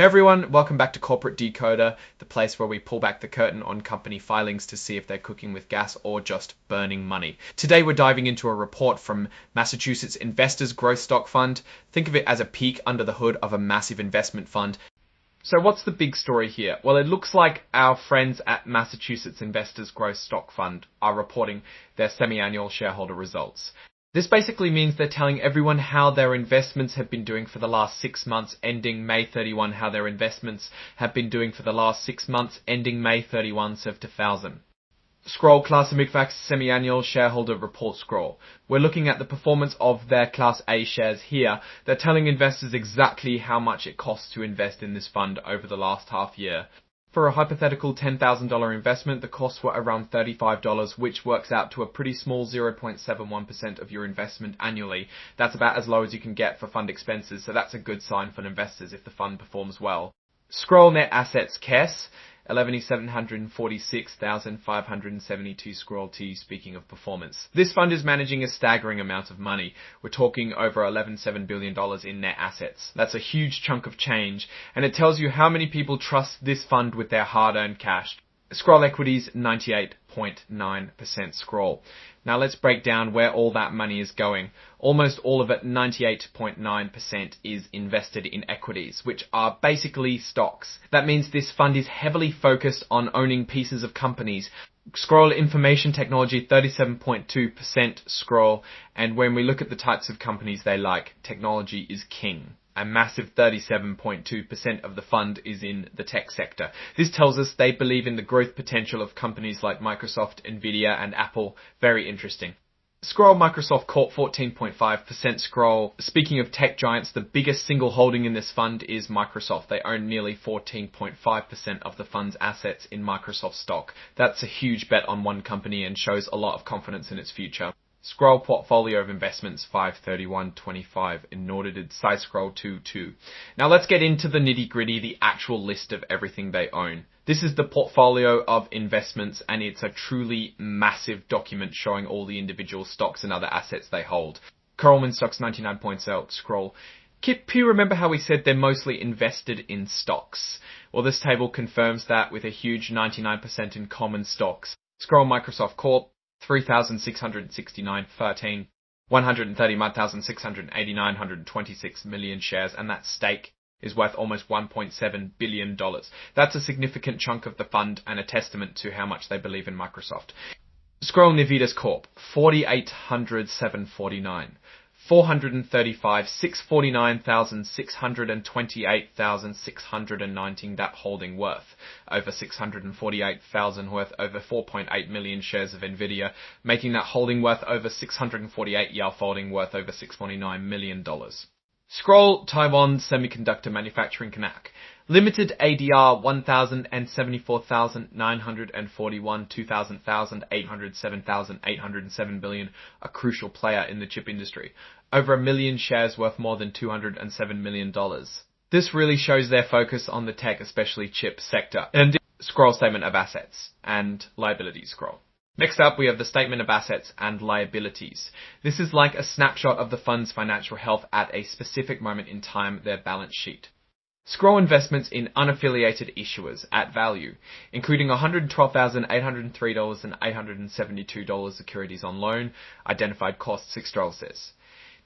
Hey everyone, welcome back to Corporate Decoder, the place where we pull back the curtain on company filings to see if they're cooking with gas or just burning money. Today we're diving into a report from Massachusetts Investors Growth Stock Fund. Think of it as a peek under the hood of a massive investment fund. So what's the big story here? Well, it looks like our friends at Massachusetts Investors Growth Stock Fund are reporting their semi-annual shareholder results. This basically means they're telling everyone how their investments have been doing for the last 6 months ending May 31, how their investments have been doing for the last 6 months ending May 31, 2000. Scroll Class Midfax Semi-Annual Shareholder Report Scroll. We're looking at the performance of their Class A shares here. They're telling investors exactly how much it costs to invest in this fund over the last half year. For a hypothetical $10,000 investment, the costs were around $35, which works out to a pretty small 0.71% of your investment annually. That's about as low as you can get for fund expenses, so that's a good sign for investors if the fund performs well. Scroll Net Assets KES, 11,746,572 Scroll T, speaking of performance. This fund is managing a staggering amount of money. We're talking over $11.7 billion in net assets. That's a huge chunk of change, and it tells you how many people trust this fund with their hard-earned cash. Scroll Equities, 98.9% Scroll. Now let's break down where all that money is going. Almost all of it, 98.9%, is invested in equities, which are basically stocks. That means this fund is heavily focused on owning pieces of companies. Scroll Information Technology, 37.2% Scroll. And when we look at the types of companies they like, technology is king. A massive 37.2% of the fund is in the tech sector. This tells us they believe in the growth potential of companies like Microsoft, Nvidia, and Apple. Very interesting. Scroll Microsoft Corp, 14.5% Scroll. Speaking of tech giants, the biggest single holding in this fund is Microsoft. They own nearly 14.5% of the fund's assets in Microsoft stock. That's a huge bet on one company and shows a lot of confidence in its future. Scroll Portfolio of Investments, 531.25 in audited size Scroll 2.2. Now let's get into the nitty gritty, the actual list of everything they own. This is the portfolio of investments, and it's a truly massive document showing all the individual stocks and other assets they hold. Coleman Stocks, 99.0 Scroll. Kip, you remember how we said they're mostly invested in stocks? Well, this table confirms that with a huge 99% in common stocks. Scroll Microsoft Corp, 3,669.13, 131,689.126 million shares, and that stake is worth almost $1.7 billion. That's a significant chunk of the fund and a testament to how much they believe in Microsoft. Scroll Navitas Corp, 4,800,749. 435, 649,628,619, that holding worth. Over 648,000 worth over 4.8 million shares of Nvidia, making that holding worth over 648, Yelp holding worth over $649 million. Scroll Taiwan Semiconductor Manufacturing Canuck. Limited ADR 1,074,941, 2,807 billion, a crucial player in the chip industry. Over 1 million shares worth more than $207 million. This really shows their focus on the tech, especially chip sector. And Scroll Statement of Assets and Liabilities Scroll. Next up, we have the Statement of Assets and Liabilities. This is like a snapshot of the fund's financial health at a specific moment in time, their balance sheet. Scroll investments in unaffiliated issuers at value, including $112,803 and $872 securities on loan. Identified cost, $6 says.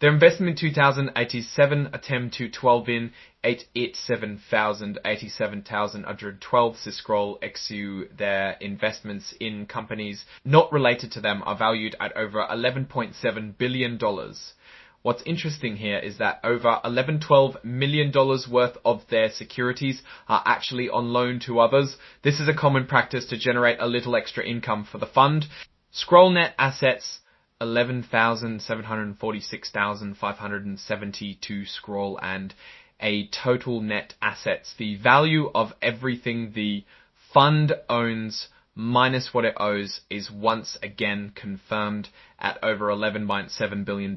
Their investment in 2087 attempt to 12 in 887,087,112 says Scroll XU. Their investments in companies not related to them are valued at over $11.7 billion. What's interesting here is that over $12 million worth of their securities are actually on loan to others. This is a common practice to generate a little extra income for the fund. Scroll net assets, 11,746,572 Scroll, and a total net assets. The value of everything the fund owns minus what it owes is once again confirmed at over $11.7 billion.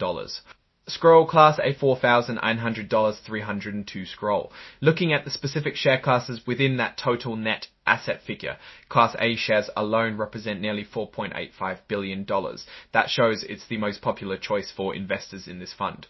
Scroll Class A, $4,900, 302 Scroll. Looking at the specific share classes within that total net asset figure, Class A shares alone represent nearly $4.85 billion. That shows it's the most popular choice for investors in this fund.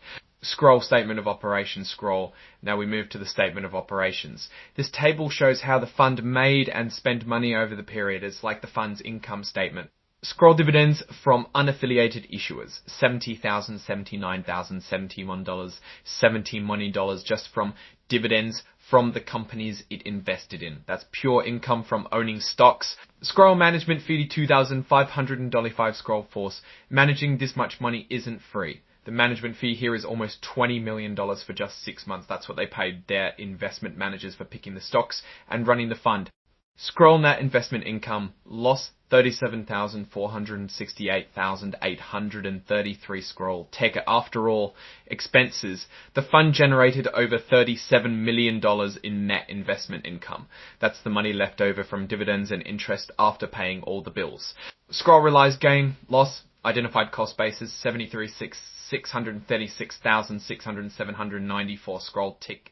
Scroll statement of operations, scroll. Now we move to the statement of operations. This table shows how the fund made and spent money over the period. It's like the fund's income statement. Scroll dividends from unaffiliated issuers, $70,000, $79,000, $71, $70 million just from dividends from the companies it invested in. That's pure income from owning stocks. Scroll management fee, $2,525 scroll force. Managing this much money isn't free. The management fee here is almost $20 million for just 6 months. That's what they paid their investment managers for picking the stocks and running the fund. Scroll net investment income, loss $37,468,833 scroll. Take it after all expenses. The fund generated over $37 million in net investment income. That's the money left over from dividends and interest after paying all the bills. Scroll realized gain, loss, identified cost basis, $636,794 scroll tick.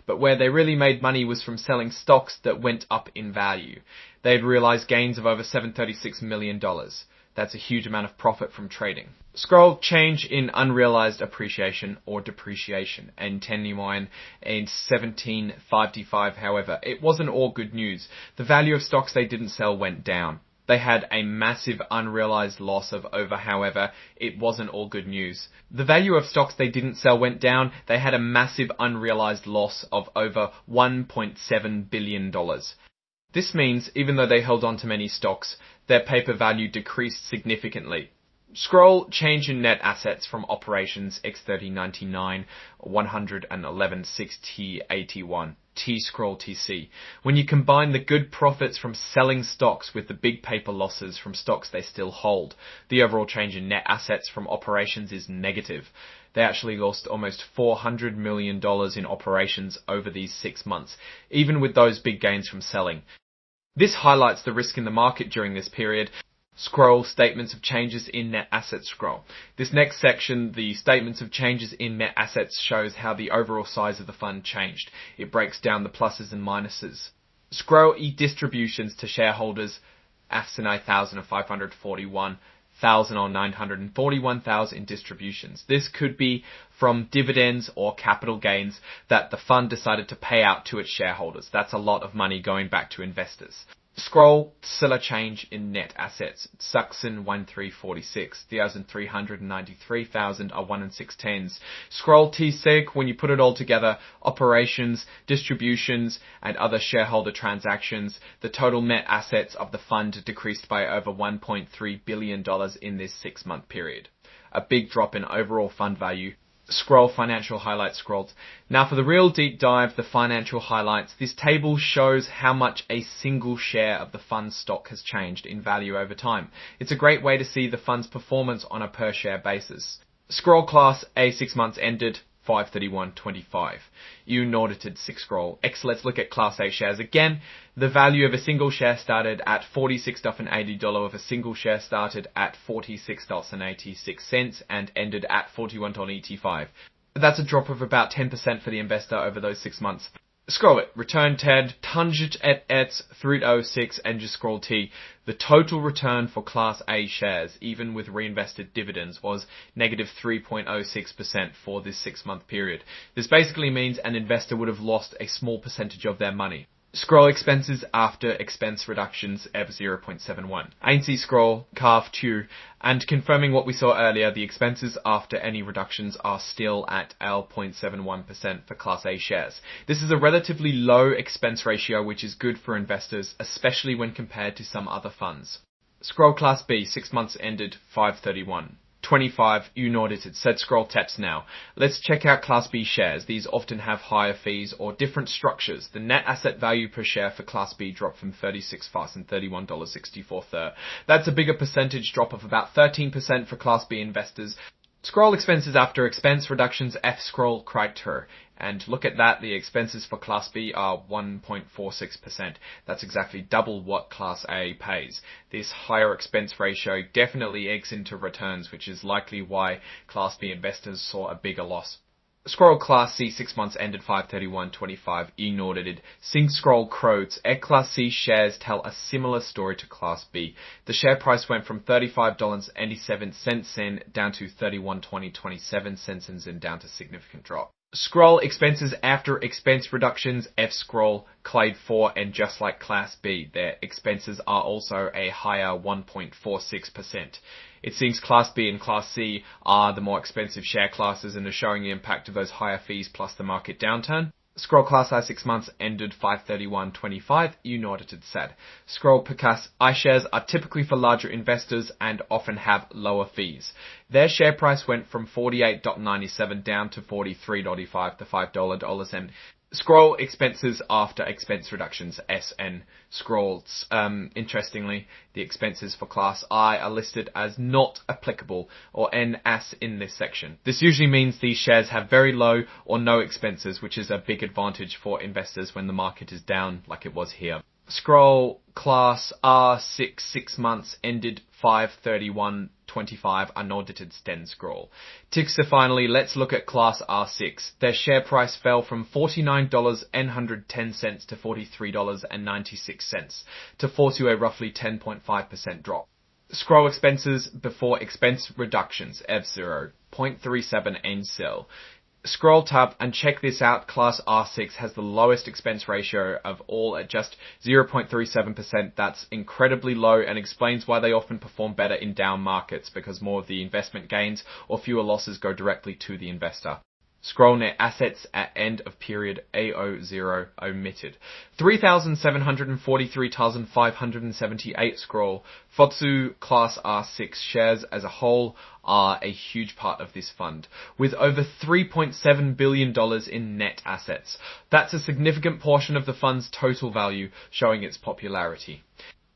But where they really made money was from selling stocks that went up in value. They had realized gains of over $736 million. That's a huge amount of profit from trading. Scroll change in unrealized appreciation or depreciation. N-10 in 1755, however, it wasn't all good news. The value of stocks they didn't sell went down. They had a massive unrealized loss of over, however, it wasn't all good news. The value of stocks they didn't sell went down. They had a massive unrealized loss of over $1.7 billion. This means even though they held on to many stocks, their paper value decreased significantly. Scroll change in net assets from operations X3099 111.60.81. T-scroll TC. When you combine the good profits from selling stocks with the big paper losses from stocks they still hold, the overall change in net assets from operations is negative. They actually lost almost $400 million in operations over these 6 months, even with those big gains from selling. This highlights the risk in the market during this period. Scroll statements of changes in net assets scroll. This next section, the statements of changes in net assets, shows how the overall size of the fund changed. It breaks down the pluses and minuses. Scroll distributions to shareholders, AFSINI 1,541, 941,000 in distributions. This could be from dividends or capital gains that the fund decided to pay out to its shareholders. That's a lot of money going back to investors. Scroll similar change in net assets. Succinct 1346, 393,000 are 1 and 6/10s. Scroll TSEG, when you put it all together, operations, distributions, and other shareholder transactions, the total net assets of the fund decreased by over $1.3 billion in this 6-month period. A big drop in overall fund value. Scroll financial highlights scrolled. Now for the real deep dive, the financial highlights. This table shows how much a single share of the fund's stock has changed in value over time. It's a great way to see the fund's performance on a per share basis. Scroll class A 6 months ended 5/31/25. Unaudited 6 scroll. Let's look at Class A shares again. The value of a single share started at $46.80 if a single share started at $46.86 and ended at $41.85. That's a drop of about 10% for the investor over those 6 months. Scroll it. Return TED, Tunget et 306 and just scroll T. The total return for Class A shares, even with reinvested dividends, was negative 3.06% for this 6-month period. This basically means an investor would have lost a small percentage of their money. Scroll expenses after expense reductions of 0.71. ANC scroll, carve 2, and confirming what we saw earlier, the expenses after any reductions are still at 0.71% for Class A shares. This is a relatively low expense ratio, which is good for investors, especially when compared to some other funds. Scroll Class B, 6 months ended 5/31/25, unaudited, said scroll TEPS now. Let's check out Class B shares. These often have higher fees or different structures. The net asset value per share for Class B dropped from 36 fast and $31.64. That's a bigger percentage drop of about 13% for Class B investors. Scroll expenses after expense reductions F scroll criteria. And look at that, the expenses for Class B are 1.46%. That's exactly double what Class A pays. This higher expense ratio definitely eggs into returns, which is likely why Class B investors saw a bigger loss. Scroll Class C 6 months ended 5/31/25 unaudited. Sync Scroll Croats. Class C shares tell a similar story to Class B. The share price went from $35.87 down to $31.27 and down to significant drop. Scroll expenses after expense reductions. F Scroll, Clade 4, and just like Class B, their expenses are also a higher 1.46%. It seems Class B and Class C are the more expensive share classes and are showing the impact of those higher fees plus the market downturn. Scroll Class I 6 months ended 5/31/25, unaudited said. Scroll Picas iShares are typically for larger investors and often have lower fees. Their share price went from $48.97 down to $43.85 to $5 and Scroll expenses after expense reductions, SN Scrolls. Interestingly, the expenses for Class I are listed as not applicable, or NAS, in this section. This usually means these shares have very low or no expenses, which is a big advantage for investors when the market is down like it was here. Scroll Class R6 6 months ended 5/31/25 unaudited Sten Scroll. Ticker finally, let's look at Class R6. Their share price fell from $49.10 to $43.96 to fall to a roughly 10.5% drop. Scroll expenses before expense reductions, F0, 0.37 NSIL. Scroll tab and check this out. Class R6 has the lowest expense ratio of all at just 0.37%. That's incredibly low and explains why they often perform better in down markets, because more of the investment gains or fewer losses go directly to the investor. Scroll net assets at end of period A00 omitted. 3,743,578 Scroll. Fotsu Class R6 shares as a whole are a huge part of this fund, with over $3.7 billion in net assets. That's a significant portion of the fund's total value, showing its popularity.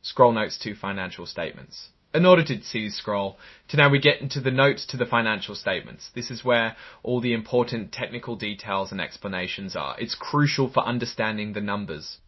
Scroll notes to financial statements. Unaudited sees Scroll. To now we get into the notes to the financial statements. This is where all the important technical details and explanations are. It's crucial for understanding the numbers.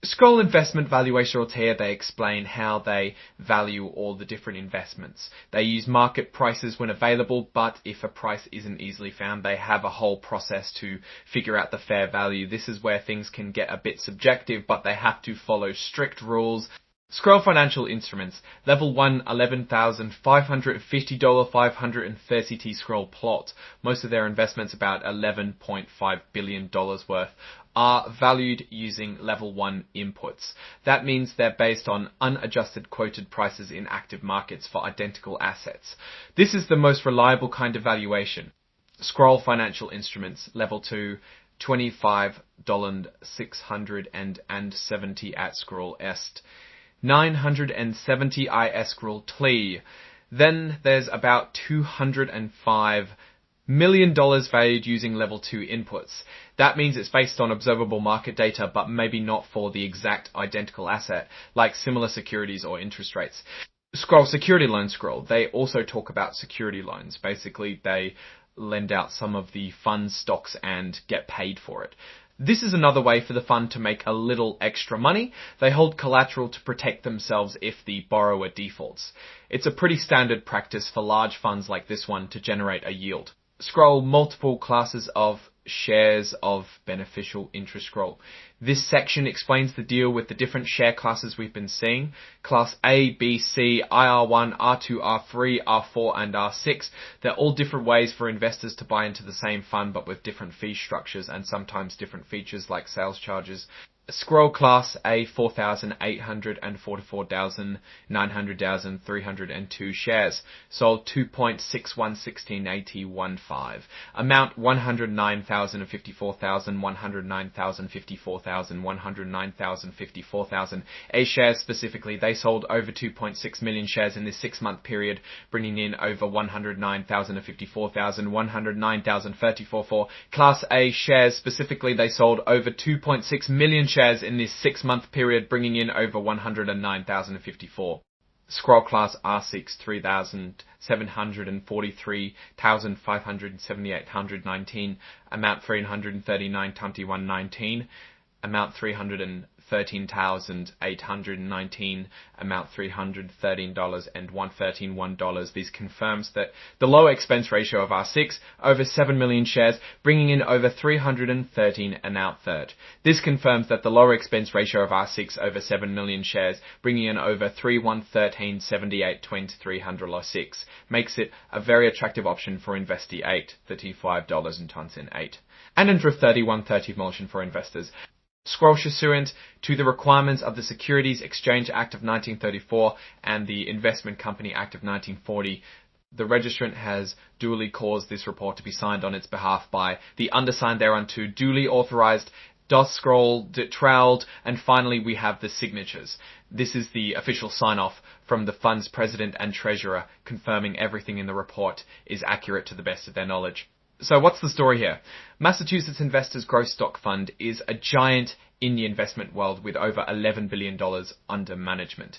Scroll investment valuation report here, they explain how they value all the different investments. They use market prices when available, but if a price isn't easily found, they have a whole process to figure out the fair value. This is where things can get a bit subjective, but they have to follow strict rules. Scroll financial instruments. Level 1, $11,550 530T Scroll plot. Most of their investments, about $11.5 billion worth, are valued using level 1 inputs. That means they're based on unadjusted quoted prices in active markets for identical assets. This is the most reliable kind of valuation. Scroll financial instruments. Level 2, $25,670 at Scroll Est. 970 IS Scroll Tlee. Then there's about $205 million valued using level 2 inputs. That means it's based on observable market data, but maybe not for the exact identical asset, like similar securities or interest rates. Scroll security loan Scroll. They also talk about security loans. Basically, they lend out some of the fund's stocks and get paid for it. This is another way for the fund to make a little extra money. They hold collateral to protect themselves if the borrower defaults. It's a pretty standard practice for large funds like this one to generate a yield. Scroll multiple classes of shares of beneficial interest Scroll. This section explains the deal with the different share classes we've been seeing. Class A, B, C, IR1, R2, R3, R4 and R6. They're all different ways for investors to buy into the same fund, but with different fee structures and sometimes different features like sales charges. Scroll Class A 4,844,900,302 shares, sold 2.61168015. Amount 109,054,109,054,109,054,000. A shares specifically, they sold over 2.6 million shares in this 6-month period, bringing in over 109,054,109,034. Class A shares specifically, they sold over 2.6 million shares in this 6-month period, bringing in over 109,054. Scroll Class R6 3,743,578,119, amount 339,2119. amount $313,819, amount $313 and $113. This confirms that the lower expense ratio of R6 over 7 million shares, bringing in over 313 and out third. This confirms that the lower expense ratio of R6 over 7 million shares, bringing in over 3113 78 2306, makes it a very attractive option for investee 8, $35 and tons in 8. And under 3130 emulsion for investors. Scroll pursuant to the requirements of the Securities Exchange Act of 1934 and the Investment Company Act of 1940, the registrant has duly caused this report to be signed on its behalf by the undersigned thereunto, duly authorized, DOS scroll, troweled, and finally we have the signatures. This is the official sign-off from the fund's president and treasurer, confirming everything in the report is accurate to the best of their knowledge. So what's the story here? Massachusetts Investors Growth Stock Fund is a giant in the investment world with over $11 billion under management.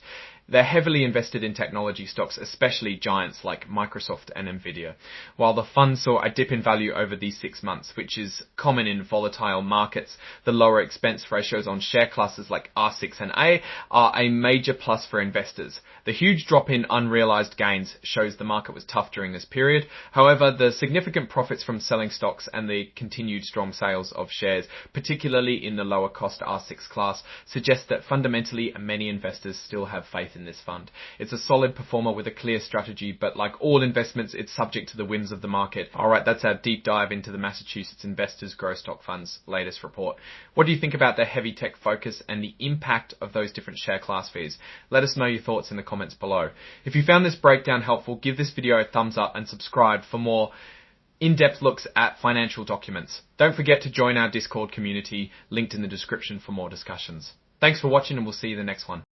They're heavily invested in technology stocks, especially giants like Microsoft and Nvidia. While the fund saw a dip in value over these 6 months, which is common in volatile markets, the lower expense ratios on share classes like R6 and A are a major plus for investors. The huge drop in unrealized gains shows the market was tough during this period. However, the significant profits from selling stocks and the continued strong sales of shares, particularly in the lower cost R6 class, suggest that fundamentally many investors still have faith in this fund. It's a solid performer with a clear strategy, but like all investments, it's subject to the whims of the market. Alright, that's our deep dive into the Massachusetts Investors Growth Stock Fund's latest report. What do you think about their heavy tech focus and the impact of those different share class fees? Let us know your thoughts in the comments below. If you found this breakdown helpful, give this video a thumbs up and subscribe for more in-depth looks at financial documents. Don't forget to join our Discord community, linked in the description for more discussions. Thanks for watching and we'll see you in the next one.